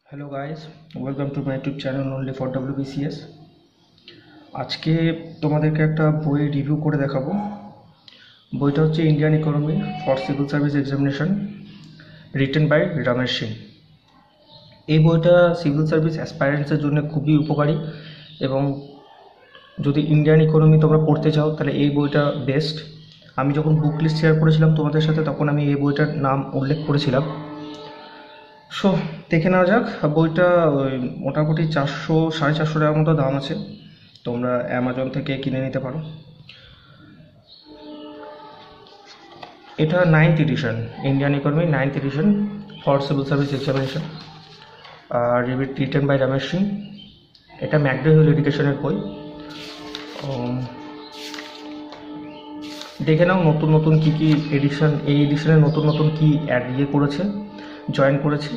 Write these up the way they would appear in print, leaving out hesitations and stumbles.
Hello guys, welcome to my YouTube channel only for WBCS। আজকে তোমাদেরকে একটা বই রিভিউ করে দেখাবো। বইটা হচ্ছে Indian economy for civil service examination, written by Ramesh Singh. এই বইটা সিভিল সার্ভিস অ্যাসপায়ারেন্টসের জন্য খুবই উপকারী, এবং যদি ইন্ডিয়ান ইকোনমি তোমরা পড়তে চাও তাহলে এই বইটা বেস্ট। আমি যখন বুক লিস্ট শেয়ার করেছিলাম তোমাদের সাথে তখন আমি এই বইটার নাম উল্লেখ করেছিলাম। সো দেখে নেওয়া যাক। বইটা মোটামুটি 400-450 টাকার মতো দাম আছে, তোমরা অ্যামাজন থেকে কিনে নিতে পারো। এটা 9th edition, Indian economy 9th edition for civil service examination, written by Ramesh Singh. এটা ম্যাকডো হিল এডুকেশনের বই। দেখে নাও নতুন নতুন কী কী এডিশন, এই এডিশনে নতুন নতুন কী করেছে, জয়েন করেছে।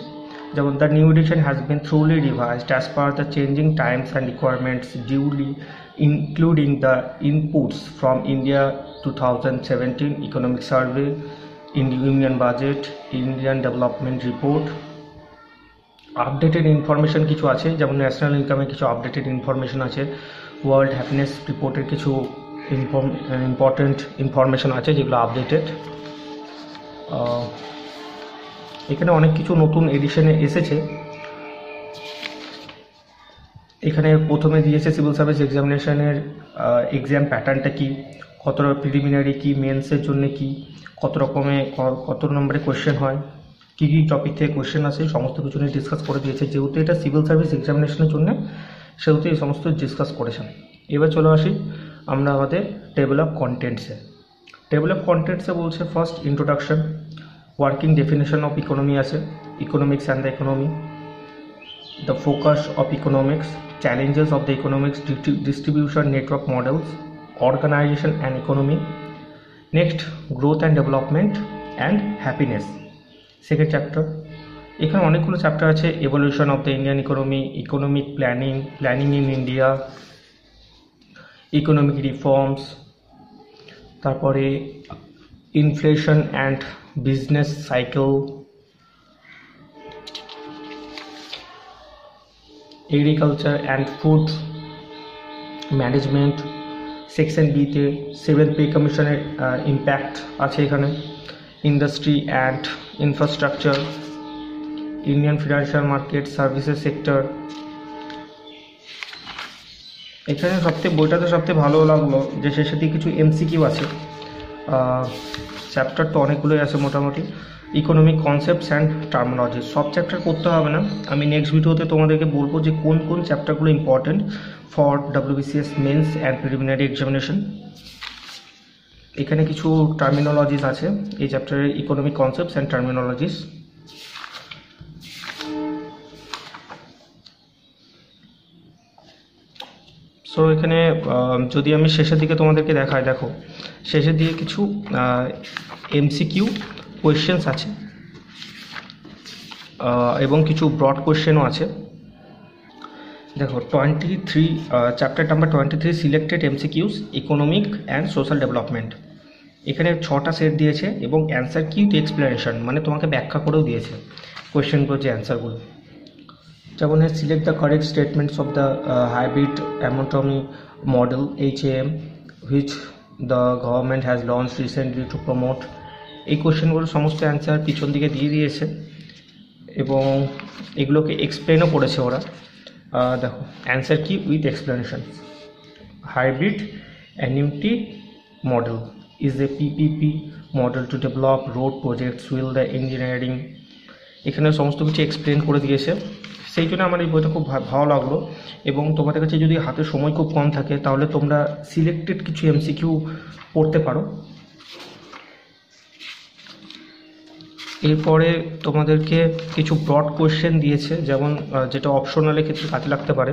যেমন the new addition has been thoroughly revised as per the changing Times and requirements duly including the inputs from India 2017 economic survey, union budget, Indian development report. Updated information কিছু আছে, যেমন national ইনকামের কিছু updated information আছে, world happiness রিপোর্টের কিছু important information আছে যেগুলো আপডেটেড। এখানে অনেক কিছু নতুন এডিশনে এসেছে। এখানে প্রথমে দিয়েছে সিভিল সার্ভিস এক্সামিনেশনের এক্সাম প্যাটার্নটা কী, কতটা প্রিলিমিনারি কী, মেন্সের জন্য কী, কত নম্বরে কোয়েশ্চেন হয়, কী কী টপিক থেকে কোয়েশ্চেন আসে, সমস্ত কিছু নিয়ে ডিসকাস করে দিয়েছে। যেহেতু এটা সিভিল সার্ভিস এক্সামিনেশনের জন্য, সেহেতু এই সমস্ত ডিসকাস করেছেন। এবার চলে আসি আমরা আমাদের টেবিল অফ কন্টেন্টসে। টেবিল অফ কন্টেন্টসে বলছে first introduction, working definition of economy আছে, economics and the economy, the focus of economics, challenges of the economics, distribution network models, organisation and economy. Next growth and development and happiness, second chapter. এখানে অনেকগুলো chapter আছে, evolution of the Indian economy, economic planning in India, economic reforms, তারপরে inflation and business cycle, agriculture and food management. Section বিতে 7th pay কমিশনের impact আছে এখানে, industry and infrastructure, Indian financial market, services sector. এখানে বইটাতে সবথেকে ভালো লাগলো যে শেষের দিকে কিছু এমসিকিউ আছে। চ্যাপ্টার তো অনেকগুলোই আছে মোটামুটি। ইকোনমিক কনসেপ্টস অ্যান্ড টার্মিনোলজি, সব চ্যাপ্টার করতে হবে না, আমি নেক্সট ভিডিওতে তোমাদেরকে বলবো যে কোন কোন চ্যাপ্টারগুলো important for WBCS mains and preliminary examination. এখানে কিছু টার্মিনোলজিস আছে এই চ্যাপ্টারে, economic concepts and terminologies. So এখানে যদি আমি শেষের দিকে তোমাদেরকে দেখাই, দেখো শেষের দিকে কিছু এমসিকিউ কোয়েশ্চেন্স আছে, এবং কিছু ব্রড কোয়েশ্চেনও আছে। দেখো chapter number 23, selected MCQs economic and social development. এখানে 6টা সেট দিয়েছে এবং অ্যান্সার কি উইথ এক্সপ্লেনেশন, মানে তোমাকে ব্যাখ্যা করেও দিয়েছে কোয়েশ্চেনগুলো, যে অ্যান্সারগুলো। যেমন select the correct statements of the hybrid annuity model HAM which the government has launch recently to promote. এই কোয়েশ্চেনগুলোর সমস্ত অ্যান্সার পিছন দিকে দিয়ে দিয়েছে এবং এগুলোকে এক্সপ্লেনও করেছে ওরা। দেখো অ্যান্সার কি with explanation, hybrid annuity model is a PPP model to develop road projects will the engineering. এখানে সমস্ত কিছু এক্সপ্লেন করে দিয়েছে, সেই জন্য আমার এই বইটা খুব ভালো লাগলো। এবং তোমাদের কাছে যদি হাতে সময় খুব কম থাকে তাহলে তোমরা সিলেক্টেড কিছু MCQ পড়তে পারো। এরপরে তোমাদেরকে কিছু ব্রড কোয়েশ্চেন দিয়েছে, যেমন যেটা অপশনালের ক্ষেত্রে কাজে লাগতে পারে।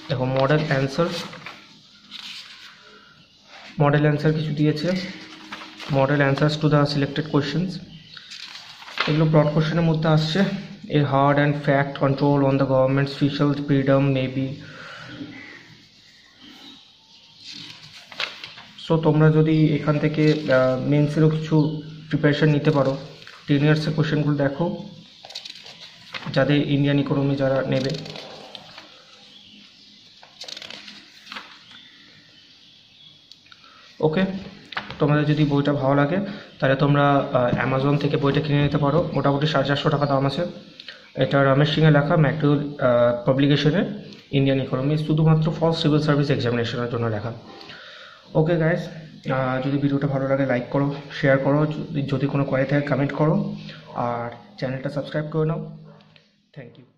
দেখো মডেল অ্যান্সার কিছু দিয়েছে, model answers to the selected questions. এগুলো ব্রড কোয়েশ্চেনের মধ্যে আসছে। A hard and fact control on the government's fiscal freedom may be. So তোমরা যদি এখান থেকে মেন্সেরও কিছু প্রিপারেশান নিতে পারো। 10 ইয়ার্সের কোশ্চেনগুলো দেখো, যাদের ইন্ডিয়ান ইকোনমি যারা নেবে। ওকে, তোমাদের যদি বইটা ভালো লাগে তাহলে তোমরা অ্যামাজন থেকে বইটা কিনে নিতে পারো। মোটামুটি 450 টাকা দাম আছে। এটা রমেশ সিংয়ের লেখা, ম্যাকডো পাবলিকেশনের ইন্ডিয়ান ইকোনমি, শুধুমাত্র ফর সিভিল সার্ভিস এক্সামিনেশনের জন্য লেখা। ওকে গাইস, যদি ভিডিওটা ভালো লাগে লাইক করো, শেয়ার করো, যদি কোনো কোয়ারি থাকে কমেন্ট করো, আর চ্যানেলটা সাবস্ক্রাইব করে নাও। Thank you.